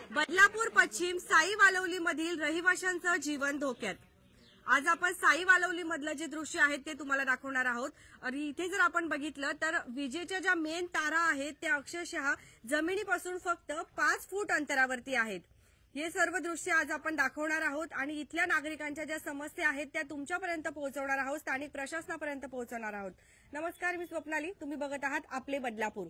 बदलापूर पश्चिम साई वालवली मधील रहिवाशांचं जीवन धोक्यात। आज आपण साई वालवली मधलं जे दृश्य आहे ते तुम्हाला दाखवणार आहोत। आणि इथे जर आपण बघितलं तर विजेच्या ज्या मेन तारा आहेत त्या अक्षरशः जमिनीपासून फक्त 5 फूट अंतरावरती आहेत। हे सर्व दृश्य आज आपण दाखवणार आहोत आणि इथल्या नागरिकांच्या ज्या समस्या आहेत त्या तुमच्यापर्यंत पोहोचवणार आहोत, स्थानिक प्रशासनापर्यंत पोहोचवणार आहोत। नमस्कार, मी स्वप्नाली, तुम्ही बघत आहात आपले बदलापूर।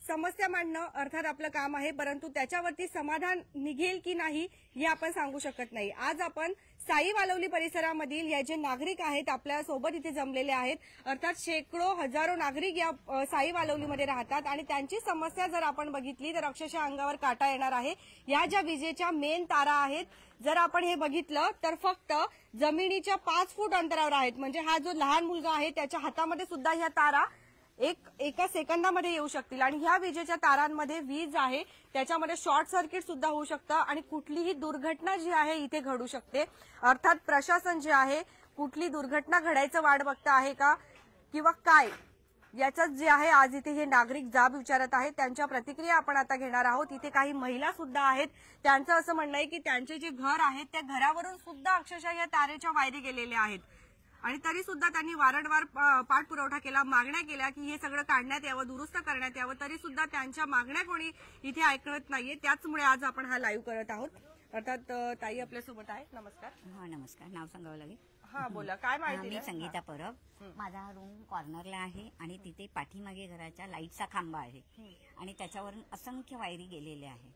समस्या मांडणं अर्थात आपलं काम आहे, परंतु त्याच्यावरती समाधान निघेल की नाही हे आपण सांगू शकत नाही। आज आपण साई वालवली परिसरामधील या जे नागरिक आहेत आपल्या सोबत इथे जमलेले आहेत, अर्थात शेकडो हजारो नागरिक या साई वालवलीमध्ये राहतात आणि त्यांची समस्या जर आपण बघितली तर अक्षरशः अंगावर काटा येणार आहे। या ज्या विजेच्या मेन तारा आहेत, जर आपण हे बघितलं तर फक्त जमिनीच्या 5 फूट अंतरावर आहेत। म्हणजे हा जो लहान मुलगा आहे त्याच्या हातामध्ये सुद्धा ह्या तारा एका सेकंदामध्ये येऊ शकतील आणि ह्या विजेच्या तारांमध्ये वीज आहे, त्याच्यामध्ये शॉर्ट सर्किट सुद्धा होऊ शकतं आणि कुठलीही दुर्घटना जी आहे इथे घडू शकते। अर्थात प्रशासन जे आहे कुठली दुर्घटना घडायचं वाट बघतं आहे का किंवा काय, याच्यात जे आहे आज इथे हे नागरिक जाब विचारत आहेत। त्यांच्या प्रतिक्रिया आपण आता घेणार आहोत। इथे काही महिला सुद्धा आहेत, त्यांचं असं म्हणणं आहे की त्यांचे जे घर आहेत त्या घरावरून सुद्धा अक्षरशः या तारेच्या वायरी गेलेल्या आहेत आणि तरी सुद्धा त्यांनी वारंवार पाठपुरावा केला, मागण्या केल्या की हे सगळं काढण्यात यावं, दुरुस्त करण्यात यावं, तरी सुद्धा त्यांच्या मागण्या कोणी इथे ऐकत नाहीये। त्याचमुळे आज आपण हा लाईव्ह करत आहोत। अर्थात ताई आपल्यासोबत आहे। नमस्कार। हा नमस्कार, नाव सांगावं लागेल? हा बोला, काय माहिती? मी संगीता परब। माझा हा रूम कॉर्नरला आहे आणि तिथे पाठीमागे घराच्या लाईटचा खांबा आहे आणि त्याच्यावरून असंख्य वायरी गेलेल्या आहे,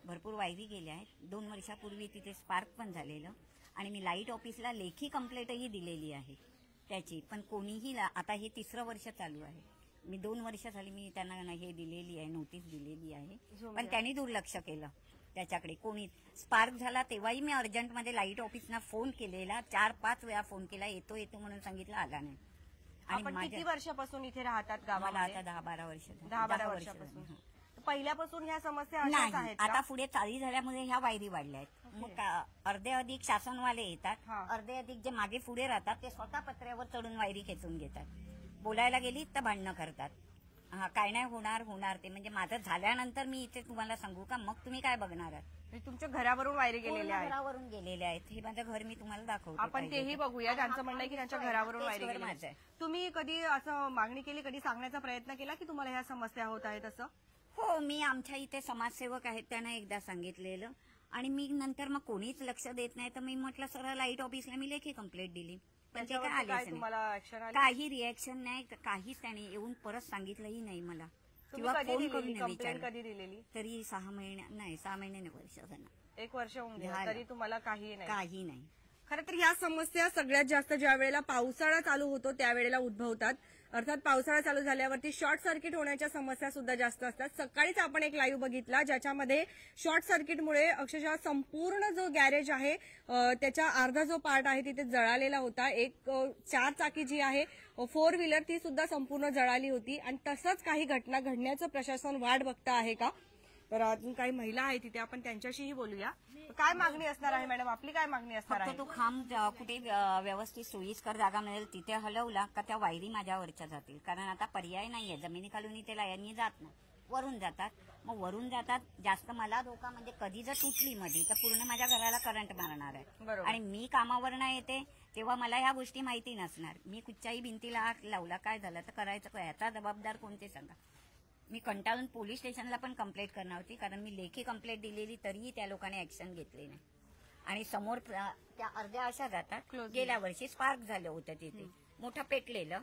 भरपूर वायरी गेल्या आहेत। 2 वर्षापूर्वी तिथे स्पार्क पण झालेलं आणि मी लाईट ऑफिसला लेखी कंप्लेंटही दिलेली आहे त्याची, पण कोणीही आता हे 3रं वर्ष चालू आहे। मी 2 वर्ष झाली मी त्यांना हे दिलेली आहे, नोटीस दिलेली आहे, पण त्यांनी दुर्लक्ष केलं त्याच्याकडे। कोणी स्पार्क झाला तेव्हाही मी अर्जंटमध्ये लाईट ऑफिसना फोन केलेला, 4-5 वेळा फोन केला, येतो येतो म्हणून सांगितलं, आला नाही। आणि किती वर्षापासून इथे राहतात गावाला? आता 10-12 वर्ष। 10-12 वर्षापासून। पहिल्यापासून ह्या समस्या अशाच आहेत? आता पुढे चाली झाल्यामुळे ह्या वायरी वाढल्या आहेत। मग अर्धे अधिक शासनवाले येतात, अर्धे अधिक जे मागे पुढे राहतात ते स्वतः पत्र्यावर चढून वायरी खेचून घेतात। बोलायला गेली तर भांडणं करतात, हा काय नाही होणार ते। म्हणजे माझं झाल्यानंतर मी इथे तुम्हाला सांगू का, मग तुम्ही काय बघणार आहात? तुमच्या घरावरून वायरी गेलेल्या आहेत? घरावरून गेलेले आहेत। हे माझं घर मी तुम्हाला दाखवतो, आपण तेही बघूया। त्यांचं म्हणणं आहे की त्यांच्या घरावरून वायरी गेलेली आहे। तुम्ही कधी असं मागणी केली, कधी सांगण्याचा प्रयत्न केला की तुम्हाला ह्या समस्या होत आहेत असं? हो, मी आमच्या इथे समाजसेवक आहेत त्यांना एकदा सांगितलेलं आणि मी नंतर मग कोणीच लक्ष देत नाही तर मी म्हटलं सरळ लाईट ऑफिसला मी लेखी कंप्लेंट दिली, पण ते काय आलेच नाही, काही रिएक्शन नाही, काहीच त्याने येऊन परत सांगितलंही नाही मला किंवा फोन करून विचारलं। कधी दिलेली? तरी 6 महिने नाही, 6 महिने नाही, वर्ष झालं, 1 वर्ष होऊन गेलं तरी तुम्हाला काही नाही। खरं तर ह्या समस्या सगळ्यात जास्त ज्या वेळेला पावसाळा चालू होतो त्यावेळेला उद्भवतात। अर्थात पावसाळा चालू झाल्यावरती शॉर्ट सर्किट होण्याच्या समस्या सुद्धा जास्त असतात। सकाळीच आपण एक लाईव्ह बघितला ज्याच्यामध्ये शॉर्ट सर्किटमुळे अक्षरशः संपूर्ण जो गॅरेज आहे त्याचा अर्धा जो पार्ट आहे तिथे जळालेला होता। एक 4 चाकी जी आहे 4 व्हीलर ती सुद्धा संपूर्ण जळाली होती आणि तसंच काही घटना घडण्याचं प्रशासन वाट बघतं आहे का? तर अजून काही महिला आहेत तिथे, आपण त्यांच्याशीही बोलूया। काय मागणी असणार आहे मॅडम, आपली काय मागणी असणार आहे? तो खांब कुठे व्यवस्थित सोयीस्कर जागा मिळेल तिथे हलवला का त्या वायरी माझ्यावरच्या जातील, कारण आता पर्याय नाहीये, जमिनी खालून ते लाईनी जात नाही, वरून जातात। मग वरून जातात, जास्त मला धोका म्हणजे कधी जर तुटली मध्ये तर पूर्ण माझ्या घराला करंट मारणार आहे आणि मी कामावर नाही येते तेव्हा मला ह्या गोष्टी माहिती नसणार। मी कुठच्याही भिंतीला आग लावला, काय झालं तर करायचं काय, याचा जबाबदार कोणते सांगा? मी कंटाळून पोलीस स्टेशनला पण कंप्लेंट करणार होती, कारण मी लेखी कंप्लेंट दिलेली तरीही त्या लोकांनी ऍक्शन घेतली नाही आणि समोर त्या अर्ध्या अशा जातात। गेल्या वर्षी स्पार्क झालं होतं तिथे मोठं पेटलेलं,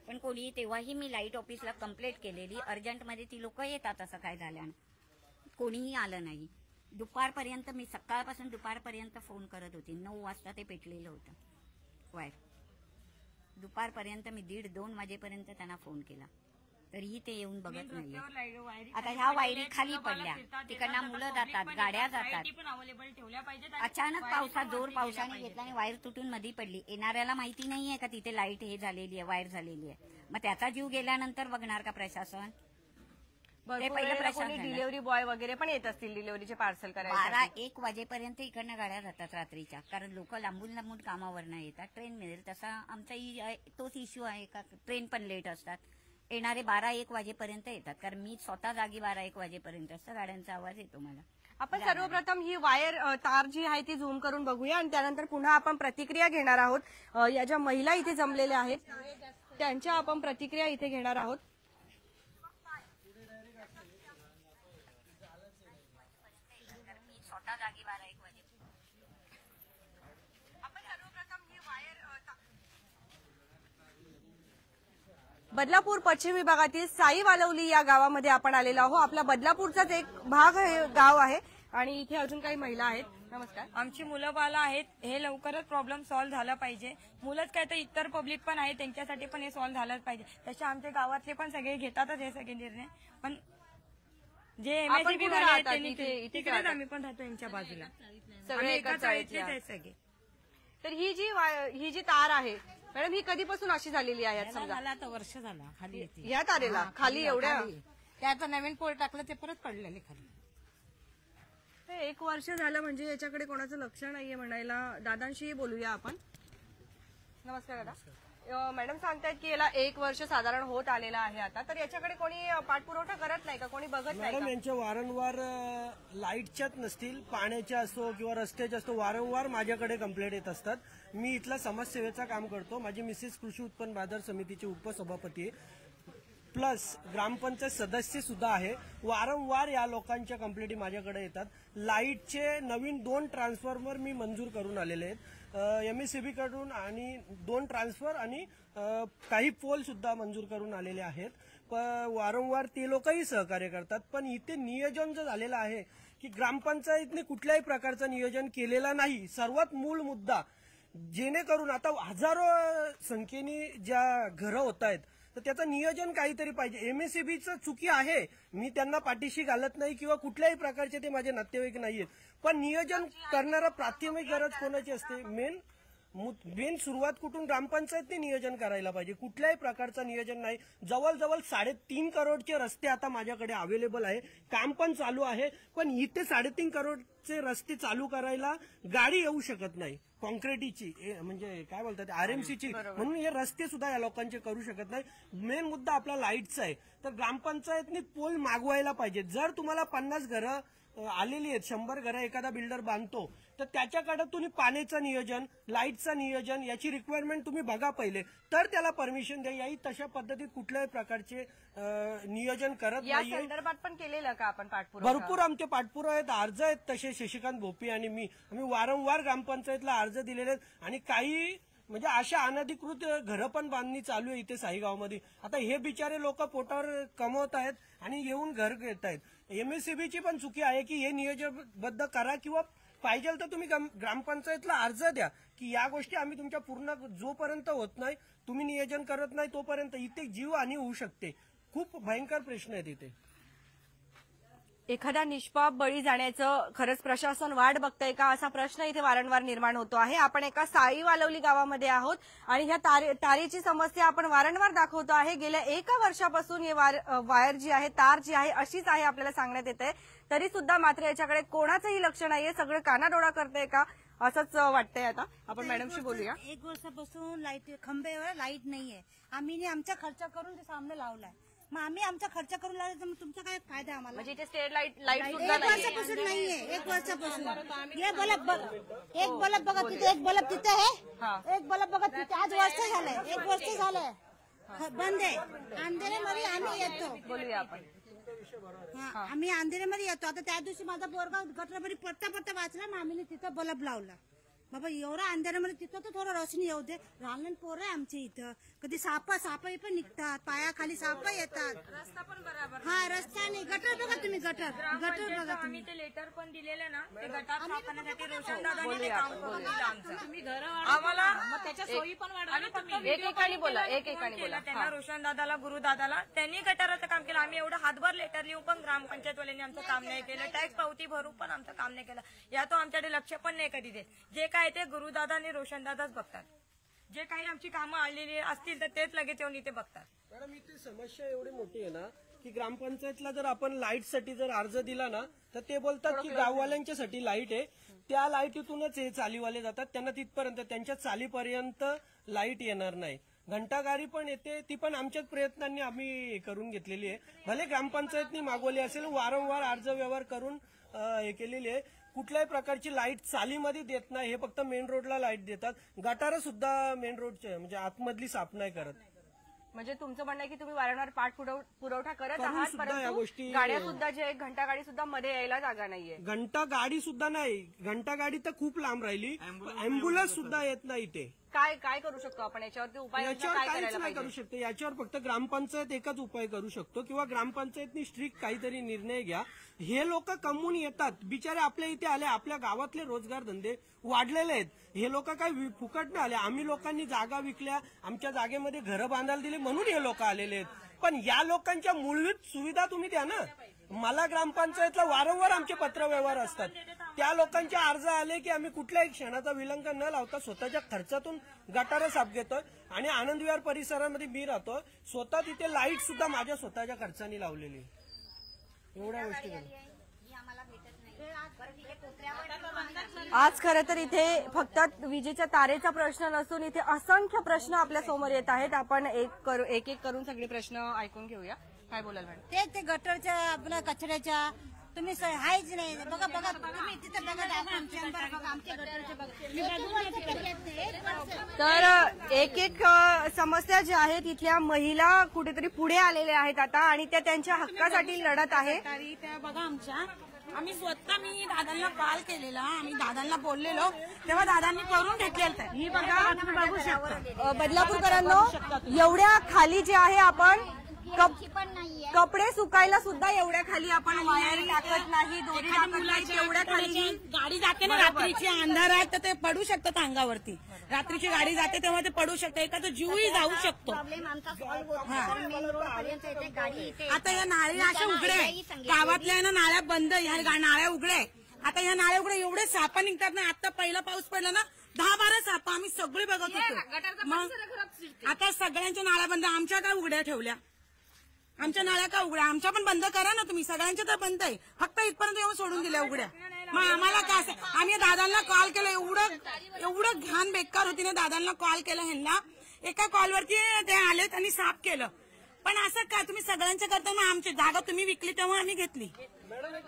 पण कोणी तेव्हाही मी लाईट ऑफिसला कंप्लेंट केलेली, अर्जंटमध्ये ती लोक येतात असं काय झाल्यानं कोणीही आलं नाही। दुपारपर्यंत मी सकाळपासून दुपारपर्यंत फोन करत होती, 9 वाजता ते पेटलेलं होतं वायर। दुपारपर्यंत मी 1:30-2 वाजेपर्यंत त्यांना फोन केला तरीही ते येऊन बघत नाही। आता ह्या वायरी खाली पडल्या, तिकडनं मुलं जातात, गाड्या जातात। अचानक पावसात जोर पावसाने घेतला आणि वायर तुटून मध्ये पडली। येणाऱ्याला माहिती नाहीये का तिथे लाईट हे झालेली आहे, वायर झालेली आहे, मग त्याचा जीव गेल्यानंतर बघणार का प्रशासन? ते पहिलं प्रशासन, डिलिव्हरी बॉय वगैरे पण येत असतील डिलिव्हरीचे पार्सल करायला। 12-1 वाजेपर्यंत इकडनं गाड्या जातात रात्रीच्या, कारण लोक लांबून कामावर नाही येतात, ट्रेन मिळेल तसा आमचाही तोच इश्यू आहे का ट्रेन पण लेट असतात। येणारे 12-1 वाजेपर्यंत येतात, कारण मी स्वतः जागी 12-1 वाजेपर्यंत असतं. गाड्यांचा आवाज येतो मला. आपण सर्वप्रथम ही वायर तार जी आहे ती झूम करून बघूया आणि त्यानंतर पुन्हा आपण प्रतिक्रिया घेणार आहोत. या ज्या महिला इथे जमलेल्या आहेत त्यांच्या आपण प्रतिक्रिया इथे घेणार आहोत. मी स्वतः जागी 12-1 वाजेपर्यंत. आपण सर्वप्रथम ही वायर बदलापूर पश्चिम विभागातील साई वालवली या गावामध्ये आपण आलेलो आहोत. आपला बदलापूरचाच एक भाग हे गाव आहे आणि इथे अजून काही महिला आहेत. नमस्कार. आमची मुलं बाळं आहेत, हे लवकरच प्रॉब्लेम सॉल्व्ह झाला पाहिजे. मुलंच काय तर इतर पब्लिक पण आहे, त्यांच्यासाठी पण हे सॉल्व्ह झालंच पाहिजे. तसे आमच्या गावातले पण सगळे घेतातच हे सगळे निर्णय. पण जे एमएससीबी वाले आहेत त्यांनी तिकडेच आम्ही पण राहतो यांच्या बाजूला. आम्ही एकाच चाळीतलेच आहेत सगळे. तर ही जी तार आहे मॅडम ही कधीपासून अशी झालेली आहे? समजा झाला आता वर्ष झाला खाली येते. या तारेला खाली एवढ्या त्याचं नवीन पोल टाकलं ते परत पडलेले खाली. हे 1 वर्ष झालं म्हणजे याच्याकडे कोणाचं लक्ष नाहीये म्हणायला. दादांशी बोलूया आपण. नमस्कार दादा. मॅडम सांगतायत की याला 1 वर्ष साधारण होत आलेला आहे आता, तर याच्याकडे कोणी पाठपुरवठा करत नाही का, कोणी बघत नाही मॅडम का? यांच्या वारंवार लाईटच्याच नसतील, पाण्याच्या असो किंवा रस्त्याच्या असतो, वारंवार माझ्याकडे कंप्लेंट येत असतात. मी इथला समाजसेवेचा काम करतो. माझी मिसेस कृषी उत्पन्न बाजार समितीचे उपसभापती आहे, प्लस ग्रामपंचायत सदस्य सुद्धा आहे. वारंवार या लोकांच्या कंप्लेंटी माझ्याकडे येतात. लाईटचे नवीन 2 ट्रान्सफॉर्मर मी मंजूर करून आलेले आहेत एमएससीबी कडून, आणि 2 ट्रान्सफर आणि काही पोल सुद्धा मंजूर करून आलेले आहेत. वारंवार ते लोकही सहकार्य करतात. पण इथे नियोजन जो झालेलं आहे की ग्रामपंचायतने कुठल्याही प्रकारचं नियोजन केलेलं नाही. सर्वात मूळ मुद्दा, जेणेकरून आता हजारो संख्येने ज्या घरं होत आहेत तर त्याचं नियोजन काहीतरी पाहिजे. एमएससीबीचं चुकी आहे, मी त्यांना पाठीशी घालत नाही किंवा कुठल्याही प्रकारचे ते माझे नातेवाईक नाहीयेत. पण नियोजन करणारा प्राथमिक गरज कोणाची असते? मेन सुरुवात कुठून? ग्रामपंचायतने नियोजन करायला पाहिजे. कुठल्याही प्रकारचं नियोजन नाही. जवळजवळ 3.5 करोडचे रस्ते आता माझ्याकडे अवेलेबल आहे, काम पण चालू आहे. पण इथे 3.5 करोडचे रस्ते चालू करायला गाडी येऊ शकत नाही. कॉन्क्रिटीची म्हणजे काय बोलतात आरएमसीची, म्हणून हे रस्ते सुद्धा या लोकांचे करू शकत नाही. मेन मुद्दा आपला लाईटचा आहे. तर ग्रामपंचायतने पोल मागवायला पाहिजे. जर तुम्हाला 50 घरं आलेली आहेत, 100 घरं एखादा बिल्डर बांधतो, तर त्याच्याकडे तुम्ही पाण्याचं नियोजन, लाईटचं नियोजन याची रिक्वायरमेंट तुम्ही बघा पहिले, तर त्याला परमिशन द्या. याही तशा पद्धतीत कुठल्याही प्रकारचे नियोजन करत या नाहीये. संदर्भात पण केलेलं का आपण पाठपुरावा? भरपूर आमचे पाठपुरावे आहेत, अर्ज आहेत तसे. शशिकांत भोपी आणि आम्ही वारंवार ग्रामपंचायतला अर्ज दिलेले आहेत. आणि काही म्हणजे अशा अनधिकृत घरं पण बांधणी चालू आहे इथे साईगावमध्ये. आता हे बिचारे लोक पोटावर कमवत आहेत आणि येऊन घर घेत आहेत. एमएससीबीची पण चुकी आहे की हे नियोजनबद्ध करा, किंवा पाहिजे तर तुम्ही ग्रामपंचायतला अर्ज द्या की या गोष्टी आम्ही तुमच्या पूर्ण, जोपर्यंत होत नाही, तुम्ही नियोजन करत नाही तोपर्यंत इथे जीवहानी होऊ शकते. खूप भयंकर प्रश्न आहेत इथे. एखादा निष्पाप बळी जाण्याचं खरंच प्रशासन वाट बघतंय का, असा प्रश्न इथे वारंवार निर्माण होतो आहे. आपण एका साई वालवली गावामध्ये आहोत आणि ह्या तारेची समस्या आपण वारंवार दाखवतो आहे. गेल्या 1 वर्षापासून ही वायर जी आहे, तार जी आहे, अशीच आहे आपल्याला सांगण्यात येते. तरी सुद्धा मात्र याच्याकडे कोणाचंही लक्ष नाहीये. सगळं कानाडोळा करतंय का असंच वाटतंय. आता आपण मॅडमशी बोलूया. 1 वर्षापासून लाईट खंबेवर लाईट नाहीये. आम्ही आमचा खर्च करून ते सामने लावलाय. मग आम्ही आमचा खर्च करून लावला तर मग तुमचा काय फायदा आम्हाला? म्हणजे इथे स्टेट लाईट सुद्धा 1 नाहीये. वर्षापासून नाहीये. 1 वर्षापासून हे बल्ब बघा, एक बल्ब बघा तिथे, एक बल्ब तिथे आहे, एक बल्ब बघा तिथे. आज वर्ष झालंय, 1 वर्ष झालंय बंद आहे. अंधेऱ्यामध्ये आम्ही येतो. बोलूया आपण. आम्ही अंधेऱ्यामध्ये येतो. आता त्या दिवशी माझा पोरगा गटरामध्ये पत्ता वाचला ना, आम्ही तिथं बल्ब लावला. बाबा एवढा अंधारामध्ये तिथं तर थोडं रोशनी येऊ दे. लहान पोरं आहे आमच्या इथं. कधी सापा पण निघतात, पायाखाली साप येतात. रस्ता पण बरोबर. हा रस्ता नाही. गटर बघा तुम्ही, गटर बघा तुम्ही. आम्ही ते लेटर पण दिलेले ना, ते गटार साफ करण्यासाठी रोशन दादांनी ते काम करून दिलं आमचं. आम्हाला त्याच्या सोयी पण एकेकाने बोला, एकेकाने बोला. त्यांना रोशन दादाला, गुरु दादाला, त्यांनी गटाराचं काम केलं. आम्ही एवढं हातभर लेटर लिहू पण ग्रामपंचायतवाल्यांनी आमचं काम नाही केलं. टॅक्स पावती भरू पण आमचं काम नाही केलं. या तो आमच्याकडे लक्ष पण नाही कधी देत. जे काय ते गुरुदादा आणि रोशनदादाच बघतात. जे काही आमची कामं आलेली असतील तर तेच लगेच येऊन इथे बघतात. मॅडम इथे समस्या एवढी मोठी आहे ना की ग्रामपंचायतला जर आपण लाईटसाठी जर अर्ज दिला ना तर ते बोलतात की गाववाल्यांच्यासाठी लाईट आहे, त्या लाईटीतूनच हे चालीवाले जातात, त्यांना तिथपर्यंत त्यांच्या चालीपर्यंत लाईट येणार नाही. घंटागाडी पण येते, ती पण आमच्याच प्रयत्नांनी आम्ही करून घेतलेली आहे. भले ग्रामपंचायतनी मागवली असेल, वारंवार अर्ज व्यवहार करून हे केलेली आहे. कुठल्याही प्रकारची लाईट चालीमध्ये देत नाही, हे फक्त मेन रोडला लाईट देतात. गटारं सुद्धा मेन रोडचे म्हणजे आतमधली साफ नाही करत. म्हणजे तुमचं म्हणणं आहे की तुम्ही वारंवार पुरवठा करत करून आहात, सुद्धा या परंतु गोष्टी गाड्या सुद्धा जे आहे, घंटा गाडी सुद्धा मध्ये यायला जागा नाहीये. घंटा गाडी सुद्धा नाही, घंटा गाडी तर खूप लांब राहिली, अँब्युलन्स सुद्धा येत नाही इथे. काय करू शकतो आपण याच्यावरती उपाय याच्यावर काय काहीच करायला नाही करू पाहिजे? शकते. याच्यावर फक्त ग्रामपंचायत एकच उपाय करू शकतो, किंवा ग्रामपंचायतनी स्ट्रिक्ट काहीतरी निर्णय घ्या. हे लोक कमवून येतात, बिचारे आपल्या इथे आले, आपल्या गावातले रोजगार धंदे वाढलेले आहेत. हे लोक काही फुकट नाही आले, आम्ही लोकांनी जागा विकल्या, आमच्या जागेमध्ये घरं बांधायला दिली म्हणून हे लोक आलेले आहेत. पण या लोकांच्या मूलभूत सुविधा तुम्ही द्या ना. मला ग्रामपंचायतला वारंवार आमचे पत्रव्यवहार असतात, त्या लोकांचे अर्ज आले की आम्ही कुठल्याही क्षणाचा विलंब न लावता स्वतःच्या खर्चातून गटारं साफ घेतोय. आणि आनंद विहार परिसरामध्ये मी राहतो, स्वतः तिथे लाईट सुद्धा माझ्या स्वतःच्या खर्चाने लावलेली. एवढ्या गोष्टी आज खरं तर इथे फक्त विजेच्या तारेचा प्रश्न नसून इथे असंख्य प्रश्न आपल्या समोर येत आहेत. आपण एक एक करून सगळे प्रश्न ऐकून घेऊया. काय बोलाल मॅडम? ते गटरच्या आपल्या कचऱ्याच्या तुम्ही हायच नाही. बघा तुम्ही तिथे बघा, आमच्या गटरचे बघा. तर एक समस्या ज्या आहेत इथल्या महिला कुठेतरी पुढे आलेल्या आहेत आता, आणि त्या त्यांच्या हक्कासाठी लढत आहे. त्या बघा आमच्या आम्ही स्वतः मी दादांना कॉल केलेला, आम्ही दादांना बोललेलो, तेव्हा दादांनी करून घेतलेलं. ही बघा तुम्ही बघू शकता. बदलापूरकरांनो, एवढ्या खाली जे आहे आपण कपडे सुकायला सुद्धा एवढ्या खाली आपण वायर टाकत नाही, दोरी टाकत नाही, तेवढ्या खाली गाडी जाते ना रात्रीची, अंधार आहे तर ते पडू शकतात अंगावरती. रात्रीची गाडी जाते तेव्हा ते पडू शकतं, एखादा जीवही जाऊ शकतो. आता या नाळ्या अशा उघड्या आहे, गावातल्या ना नाळ्या बंद, ह्या नाळ्या उघड्या आहे. आता या नाळ्या उघड्या एवढे सापा निघतात ना. आता पहिला पाऊस पडला ना 10-12 सापा आम्ही सगळे बघत होतो. मग आता सगळ्यांच्या नाळ्या बंद, आमच्या काय उघड्या ठेवल्या? आमच्या नाळ्या का उघड्या? आमच्या पण बंद करा ना तुम्ही. सगळ्यांच्या तर बंद आहे, फक्त इथपर्यंत येऊन सोडून दिल्या उघड्या. मग आम्हाला काय असं, आम्ही दादांना कॉल केला, एवढं घाण बेकार होती ना. दादांना कॉल केला, ह्यांना एका कॉलवरती ते आलेत आणि साफ केलं. पण असं काय तुम्ही सगळ्यांच्या करता? मग आमची जागा तुम्ही विकली तेव्हा आम्ही घेतली.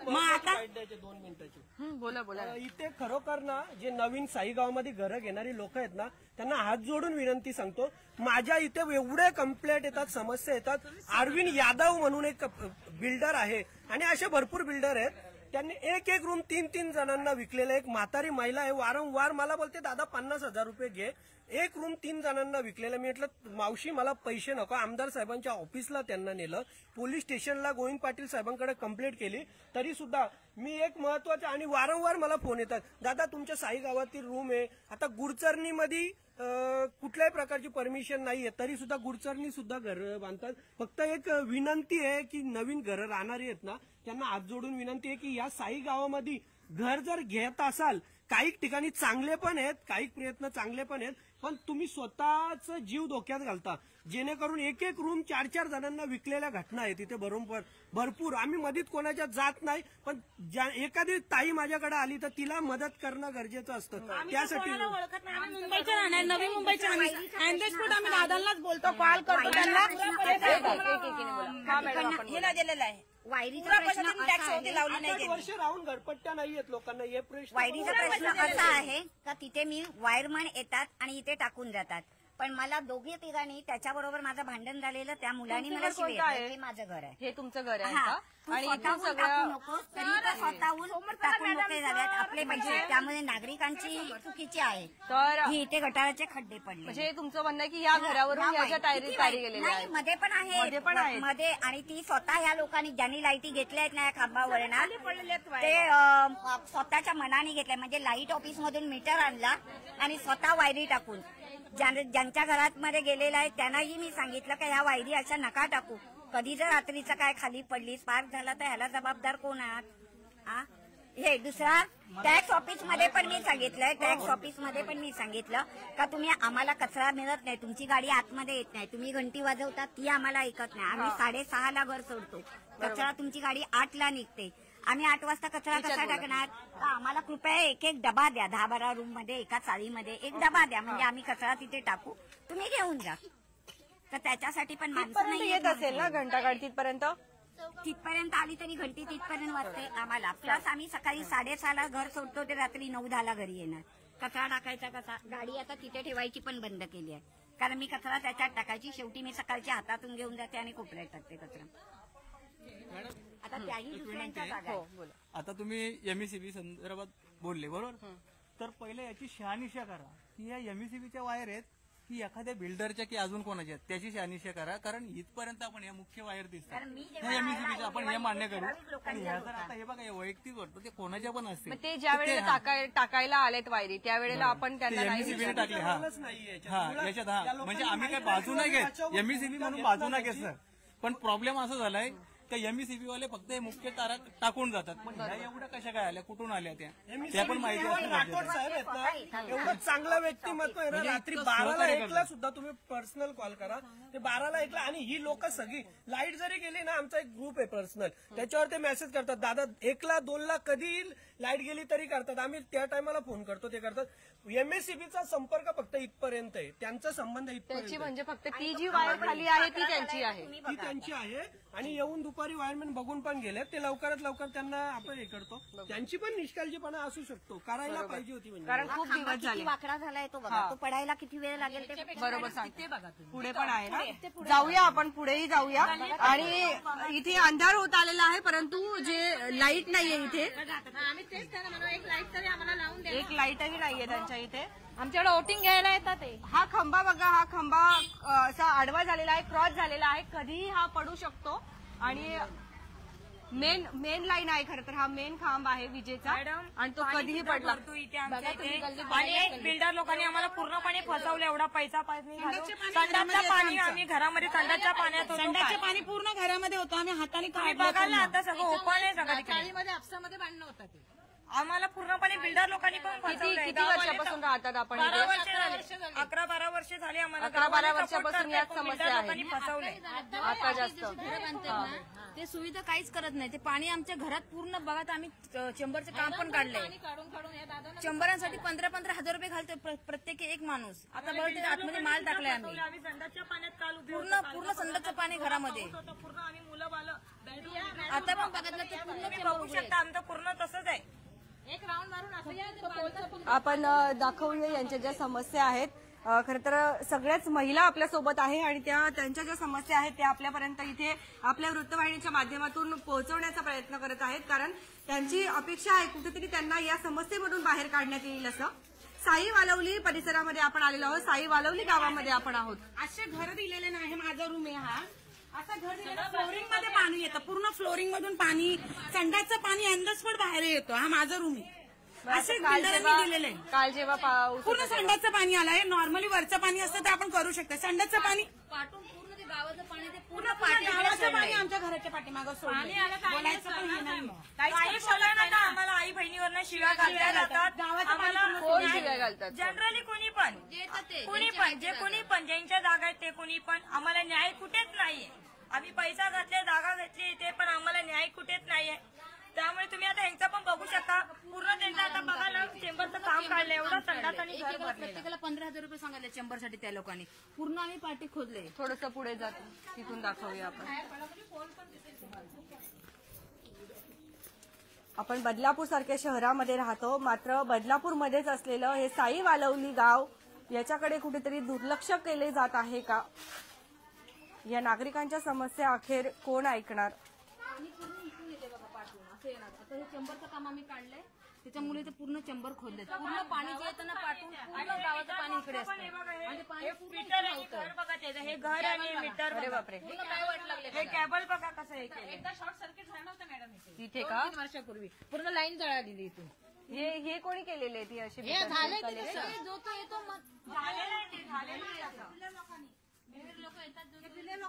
मग आता 2 मिनिटाची बोला. इथे खरोखर ना जे नवीन साईगावमध्ये घरं घेणारी लोक आहेत ना, त्यांना हात जोडून विनंती सांगतो. माझ्या इथे एवढे कंप्लेंट येतात, समस्या येतात. अरविंद यादव म्हणून एक बिल्डर आहे, आणि असे भरपूर बिल्डर आहेत, त्यांनी एक रूम 3 जणांना विकलेला. एक म्हातारी महिला आहे, वारंवार मला बोलते दादा 50,000 रुपये घे. एक रूम 3 जणांना विकलेला. मी म्हटलं मावशी मला पैसे नको. आमदार साहेबांच्या ऑफिसला त्यांना नेलं, पोलीस स्टेशनला गोविंद पाटील साहेबांकडे कंप्लेंट केली, तरी सुद्धा मी एक महत्वाचं, आणि वारंवार मला फोन येतात, दादा तुमच्या साई गावातील रूम आहे. आता गुडचरणीमध्ये कुठल्याही प्रकारची परमिशन नाहीये, तरी सुद्धा गुडचरणी सुद्धा घर बांधतात. फक्त एक विनंती आहे की नवीन घरं राहणारी आहेत ना, त्यांना हात जोडून विनंती आहे की या साई गावामध्ये घर जर घेत असाल, काही ठिकाणी चांगले पण आहेत, काही प्रयत्न चांगले पण आहेत, पण तुम्ही स्वतःच जीव धोक्यात घालता. जेणेकरून एक रूम 4 जणांना विकलेल्या घटना आहेत तिथे भरपूर. आम्ही मदत कोणाच्या जात नाही, पण एखादी ताई माझ्याकडे आली तर तिला मदत करणं गरजेचं असतं. त्यासाठी ओळखत नाही. आम्ही मुंबईच्या राहणार, नवी मुंबईच्या. आम्ही दादांनाच बोलतो, कॉल करतो त्यांना. हे दिलेलं आहे वायरीचा प्रश्न असा आहे, 8 वर्ष राहून घरपट्ट्या नाहीयेत लोकांना. हे प्रश्न वायरीचा प्रश्न असा आहे का तिथे मी वायरमन येतात आणि इथे टाकून जातात. पण मला दोघे तिघांनी त्याच्याबरोबर माझं भांडण झालेलं, त्या मुलांनी मला शिव्या दिल्या. हे माझं घर आहे, हे तुमचं घर आहे हा. का? तू आणि इथे स्वतःहून टाकू सगळं नकोस, तरी ते स्वतःहून टाकून मोकळे झाल्यात आपले पैसे. त्यामुळे नागरिकांची चुकीची आहे तर ही इथे गटाराचे खड्डे पडले. म्हणजे तुमचं म्हणणं आहे की या घरावरून याच्या तारी गेलेल्या नाही, आहेत. मध्ये पण मध्ये पण आहे, आहेत. मध्ये. आणि ती स्वतः ह्या लोकांनी ज्यांनी लाईटी घेतल्या आहेत ना या खांबावर ना, ते स्वतःच्या मनाने घेतल्या. म्हणजे लाईट ऑफिस मधून मीटर आणला आणि स्वतः वायरी टाकून ज्यांच्या घरात मध्ये गेलेला आहे त्यांनाही मी सांगितलं की ह्या वायरी अशा नका टाकू. कधी जर रात्रीचं काय खाली पडली, स्पार्क झाला तर ह्याला जबाबदार कोण आहात? हे दुसरा टॅक्स ऑफिस मध्ये पण मी सांगितलंय, टॅक्स ऑफिस मध्ये पण मी सांगितलं का तुम्ही आम्हाला कचरा मिळत नाही, तुमची गाडी आतमध्ये येत नाही, तुम्ही घंटी वाजवता ती आम्हाला ऐकत नाही. आम्ही 6:30ला घर सोडतो, कचरा तुमची गाडी 8ला निघते. आम्ही 8 वाजता कचरा कसा टाकणार? तर आम्हाला कृपया एक डबा द्या. 10-12 रूम मध्ये एका चाळीमध्ये एक डबा द्या, म्हणजे आम्ही कचरा तिथे टाकू, तुम्ही घेऊन जा. तर त्याच्यासाठी पण माणसं तिथपर्यंत नाही येत असेल ना घंटागाडी तिथपर्यंत? तिथपर्यंत आली तरी घंटी तिथपर्यंत वाजते आम्हाला. प्लस आम्ही सकाळी 6:30ला घर सोडतो ते रात्री 9-10ला घरी येणार. कचरा टाकायचा कसा, गाडी आता तिथे ठेवायची पण बंद केली आहे, कारण मी कचरा त्याच्यात टाकायची. शेवटी मी सकाळच्या हातातून घेऊन जाते आणि कोपऱ्यात टाकते कचरा. आता त्याही दुसऱ्यांच्या जागा आहे. आता तुम्ही एमईसीबी संदर्भात बोलले बरोबर, तर पहिले याची शहानिशा करा की या एमईसीबीच्या वायर आहेत की एखाद्या बिल्डरच्या की अजून कोणाच्या आहेत, त्याची शहानिशा करा. कारण इथपर्यंत आपण या मुख्य वायर दिसतात एमईसीबीच्या, आपण हे मान्य करू. आणि ह्या जर आता हे बघा हे वैयक्तिक वाटतं, ते कोणाच्या पण असतील. ते ज्या वेळेला टाकायला आलेत वायरी त्यावेळेला आपण त्यांना नाही एमईसीबीने टाकले. हा याच्यात म्हणजे आम्ही काय बाजू नाही घेत, एमईसीबी म्हणून बाजू नाही घेत सर. पण प्रॉब्लेम असं झालाय का एमईसीबी वाले फक्त हे मुख्य तारा टाकून जातात. पण ह्या एवढ्या कशा काय आल्या, कुठून आल्या त्या पण माहिती असणं गरजेचं आहे. साहेब आहेत ना, एवढं चांगलं व्यक्तिमत्व आहे ना. रात्री 12:01 सुद्धा तुम्ही पर्सनल कॉल करा, ते 12:01 आणि ही लोक सगळी लाईट जरी गेली ना, आमचा एक ग्रुप आहे पर्सनल, त्याच्यावर ते मेसेज करतात, दादा 1ला 2ला कधी लाईट गेली तरी करतात. आम्ही त्या टायमाला फोन करतो, ते करतात. एमएससीबीचा संपर्क फक्त इथपर्यंत आहे, त्यांचा संबंध इथपर्यंत म्हणजे फक्त ती जी वायर खाली आहे ती त्यांची आहे. ती त्यांची आहे. आणि येऊन दुपारी वायरमॅन बघून पण गेले, ते लवकरात लवकर त्यांना आपण हे करतो. त्यांची पण निष्काळजीपणा असू शकतो, करायला पाहिजे होती म्हणजे. कारण खूप दिवस झाले. वाकडा झालाय तो बघा, तो पडायला किती वेळ लागेल ते बरोबर सांगते. पुढे पण आहे ना, जाऊया आपण पुढेही जाऊया. आणि इथे अंधार होत आलेला आहे, परंतु जे लाईट नाहीये इथे, एक लाईटही नाहीये त्यांच्या इथे. आमच्याकडे वोटिंग घ्यायला येतात ते. हा खंबा बघा, हा खंबा असा आडवा झालेला आहे, क्रॉस झालेला आहे, कधीही हा पडू शकतो. आणि मेन लाईन आहे खरं तर, हा मेन खांब आहे विजेचा आणि तो कधीही पडला. इथे आमच्या इथे आणि बिल्डर लोकांनी आम्हाला पूर्णपणे फसवलं. एवढा पैसा पाणी घालून संडासचं पाणी आम्ही घरामध्ये संडासच्या पाण्यात होतो. संडासचे पाणी पूर्ण घरामध्ये होतं, आम्ही हाताने तुम्ही बघाल ना आता सगळं ओपन आहे सगळं. चाळीमध्ये आपसामध्ये भांडणं होतात ते. आम्हाला पूर्णपणे बिल्डर लोकांनी पण फसवलंय. किती वर्षापासून राहतात आपण इथे? 12 वर्ष झाली. 11-12 वर्ष झाली आम्हाला. 11-12 वर्षापासून याच समस्या आहे. लोकांनी फसवलंय. आता जास्त ते सुविधा काहीच करत नाही. ते पाणी आमच्या घरात पूर्ण बघा, तर आम्ही चेंबरचं काम पण काढलंय. चेंबरांसाठी 15-15 हजार रुपये घालतोय प्रत्येकी एक माणूस. आता बघा ते आतमध्ये माल टाकलाय आम्ही. आम्ही संडासच्या पाण्यात काल उभे पूर्ण संडासचं पाणी घरामध्ये. होतो. पूर्ण आम्ही मुलं बालं आता पण बघितलं तर पूर्ण तुम्ही बघू शकता, आमचं पूर्ण तसंच आहे. आपण दाखवूया यांच्या ज्या समस्या आहेत. खरं तर सगळ्याच महिला आपल्या सोबत आहे आणि त्यांच्या ज्या समस्या आहेत त्या आपल्यापर्यंत इथे आपल्या वृत्तवाहिनीच्या माध्यमातून पोहोचवण्याचा प्रयत्न करत आहेत. कारण त्यांची अपेक्षा आहे कुठेतरी त्यांना या समस्येमधून बाहेर काढण्यात येईल असं. साई वालवली परिसरामध्ये आपण आलेलो आहोत, साई वालवली गावामध्ये आपण आहोत. असे घर दिलेले नाही, माझा रूम आहे हा. असं घर दिलेलं, फ्लोरिंग मध्ये पाणी येतं, पूर्ण फ्लोरिंग मधून पाणी, संडासचं पाणी अंडरस्पॉट बाहेर येतो. हा माझा रूम आहे. असे बिल्डरांनी दिलेले आहे. काल जेव्हा पाऊस पूर्ण संडासचं पाणी आलंय. नॉर्मली वरचं पाणी असतं ते आपण करू शकतो. संडासचं पाणी पाठून पूर्ण ते गावाचं पाणी ते पूर्ण गावाचं पाणी आमच्या घराच्या पाठीमागं सोडलं. बोलायचं पण हे नाही मग. काही बोलायला ना आम्हाला आई बहिणीवरनं शिव्या घालल्या जातात. आम्हाला कोण शिव्या घालतात? जनरली कोणी पण जे कोणी पण ज्यांच्या जागा आहेत ते कोणी पण, आम्हाला न्याय कुठेच नाहीये. आम्ही पैसा घातले, जागा घेतली इथे, पण आम्हाला न्याय कुठेच नाहीये. त्यामुळे तुम्ही आता ह्यांचं पण बघू शकता. पूर्ण त्यांचं आता बघा ना, चेंबरचं काम काढलं, एवढं संडास आणि घर भरलेलं. प्रत्येकाला 15,000 रुपये सांगितले चेंबरसाठी त्या लोकांनी. पूर्ण आम्ही पाठी खोदले. थोडंसं पुढे जात तिथून दाखवूया आपण बदलापूर सारख्या शहरामध्ये राहतो, मात्र बदलापूरमध्येच असलेलं हे साई वालवली गाव, याच्याकडे कुठेतरी दुर्लक्ष केले जात आहे का? या नागरिकांच्या समस्या अखेर कोण ऐकणार? आता हे चेंबरचं काम आम्ही काढलंय, त्याच्यामुळे ते पूर्ण चेंबर खोदले. पूर्ण पाणी जे येतं ना पाठून पूर्ण गावाचं पाणी इकडे असतं. आणि ते पाणी पूर्ण मीटर आणि घर बघा त्याचं, हे घर आणि मीटर. अरे बापरे, पूर्ण काय वाट लागले. हे केबल बघा कसं हे केलं. एकदा शॉर्ट सर्किट झालं होतं मॅडम तिथे का? 2-3 वर्षापूर्वी पूर्ण लाईन जळालेली इथून. हे कोणी केलेले आहे ती अशी? हे झालंय ते तसं. जो तो येतो मग झालेलं आहे ते, झालेलं आहे आता.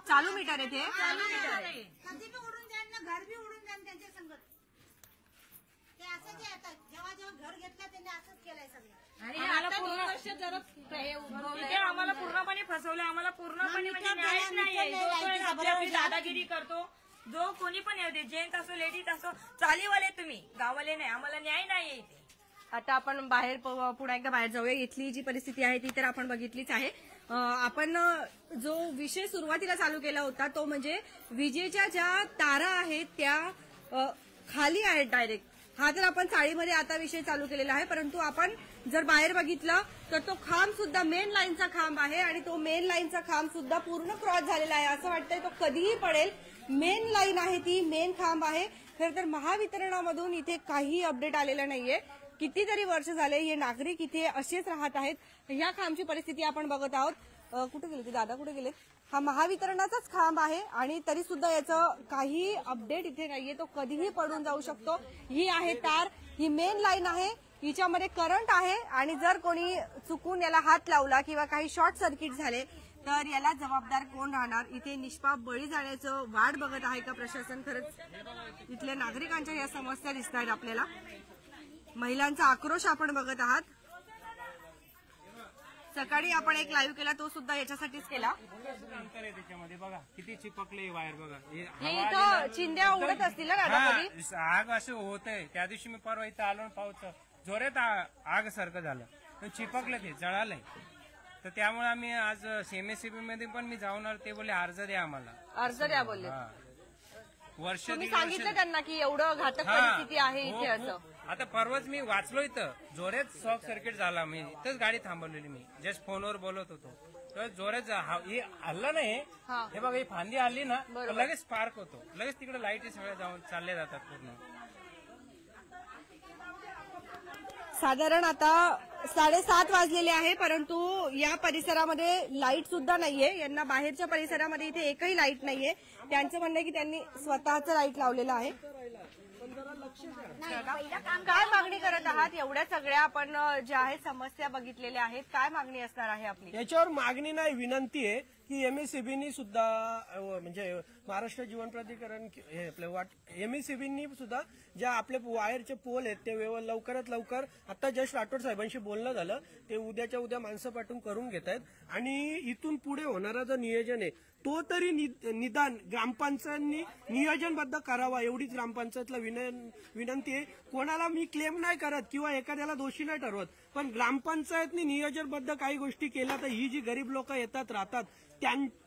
चालू मीटर आहे ते? कधी बी उडून जाईल ना, घर बी उडून जाईल त्यांच्या संगत. ते असं जे आता जेव्हा जेव्हा घर घेतलं त्यांनी असंच केलंय सगळं. आणि आता 2 वर्ष जरा हे उद्भवलंय. इथे आम्हाला पूर्णपणे फसवलं. आम्हाला पूर्णपणे म्हणजे न्यायच नाहीये. जो तो आपली आपली दादागिरी करतो. जो कोणी पण येऊ दे, जेंट्स असो लेडीज असो, चालीवाले तुम्ही, गावाले नाही, आम्हाला न्याय नाहीये इथे. आता आपण बाहेर पुन्हा एकदा बाहेर जाऊया. इथली जी परिस्थिती आहे ती तर आपण बघितलीच आहे. आपण जो विषय सुरुवातीला चालू केला होता तो म्हणजे विजेच्या ज्या तारा आहेत त्या खाली आहेत डायरेक्ट. हा तर आपण चाळीमध्ये आता विषय चालू केलेला आहे, परंतु आपण जर बाहेर बघितलं तर तो खांब सुद्धा मेन लाईनचा खांब आहे आणि तो मेन लाईनचा खांब सुद्धा पूर्ण क्रॉस झालेला आहे. असं वाटतंय तो कधीही पडेल. मेन लाईन आहे ती, मेन खांब आहे. खरं तर महावितरणामधून इथे काही अपडेट आलेलं नाहीये. कितीतरी वर्ष झाले हे नागरिक इथे असेच राहत आहेत. या खांबची परिस्थिती आपण बघत आहोत. कुठे गेले ते दादा, कुठे गेले? हा महावितरणाचाच खांब आहे आणि तरी सुद्धा याचं काही अपडेट इथे नाहीये. तो कधीही पडून जाऊ शकतो. ही आहे तार, ही मेन लाईन आहे, हिच्यामध्ये करंट आहे आणि जर कोणी चुकून याला हात लावला किंवा काही शॉर्ट सर्किट झाले तर याला जबाबदार कोण राहणार? इथे निष्पाप बळी जाण्याचं वाट बघत आहे का प्रशासन? खरंच इथल्या नागरिकांच्या या समस्या दिसत आहेत आपल्याला. महिलांचा आक्रोश आपण बघत आहात. सकाळी आपण एक लाईव्ह केला, तो सुद्धा याच्यासाठीच केला. अंतर आहे त्याच्यामध्ये, बघा किती चिपकले वायर, बघा हे इथं चिंध्या उडत असतील ना दादा कधी? आग असं होतंय. त्या दिवशी मी परवा इथं आलो, पाऊस जोरात आग सारखं झालं, चिपकलं, ते जळालंय. तर त्यामुळे आम्ही आज एमएससीबी मध्ये पण मी जाऊन आलो. ते बोलले अर्ज द्या आम्हाला, अर्ज द्या बोलले. वर्ष तुम्ही सांगितलं त्यांना की एवढं घातक परिस्थिती आहे इथे असं? आता परवाच मी वाचलो, इथं जोरात शॉर्ट सर्किट झाला. मी इथंच गाडी थांबवलेली, मी जस्ट फोनवर बोलत होतो तर जोरात हे हल्ला नाही. हे बघा, ही फांदी हल्ली ना तर लगेच स्पार्क होतो, लगेच तिकडे लाईट सगळ्या जाऊन चालल्या जातात पूर्ण. साधारण आता 7:30 वाजलेले आहे, परंतु या परिसरामध्ये लाईट सुद्धा नाहीये. यांना बाहेरच्या परिसरामध्ये इथे एकही लाईट नाहीये. त्यांचं म्हणणं आहे की त्यांनी स्वतःचं लाईट लावलेलं आहे. काय मागणी करत आहात? एवढ्या सगळ्या आपण ज्या आहेत समस्या बघितलेल्या आहेत, काय मागणी असणार आहे आपली? याच्यावर मागणी नाही, विनंती आहे की एमएससीबीनी सुद्धा म्हणजे महाराष्ट्र जीवन प्राधिकरण हे आपलं एमएससीबीनी सुद्धा ज्या आपले वायरचे पोल आहेत ते लवकरात लवकर, आता जस्ट राठोड साहेबांशी बोलणं झालं, ते उद्याच्या उद्या माणसं पाठवून करून घेत आहेत. आणि इथून पुढे होणारा जो नियोजन आहे तो तरी निदान ग्रामपंचायतनी नियोजनबद्ध करावा, एवढीच ग्रामपंचायतला विनंती आहे. कोणाला मी क्लेम नाही करत किंवा एखाद्याला दोषी नाही ठरवत, पण ग्रामपंचायतनी नियोजनबद्ध काही गोष्टी केल्या तर ही जी गरीब लोक येतात राहतात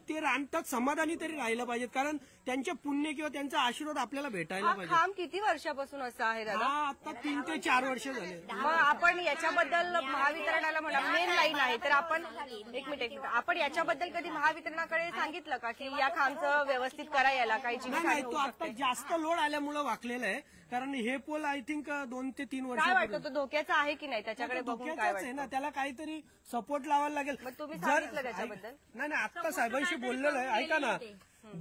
ते राहतात समाधानी तरी राहिलं पाहिजेत, कारण त्यांचे पुण्य किंवा त्यांचा आशीर्वाद आपल्याला भेटायला पाहिजे. खांब किती वर्षापासून असं आहे दादा? आता 3 ते 4 वर्ष झाले. मग आपण याच्याबद्दल महावितरणाला म्हणा, मेन लाईन आहे तर आपण एक मिनिट आपण याच्याबद्दल कधी महावितरणाकडे सांगितलं का की या खांबचं व्यवस्थित करा, याला काही नाही, तो आता जास्त लोड आल्यामुळे वाकलेला आहे. कारण हे पोल आय थिंक 2 ते 3 वर्ष. काय वाटतं, तो धोक्याचा आहे की नाही? त्याच्याकडे बघून काय आहे ना, त्याला काहीतरी सपोर्ट लावायला लागेल. मग तुम्ही सांगितलं त्याच्याबद्दल? नाही, आता साहेबांशी बोललेलं आहे. ऐका ना,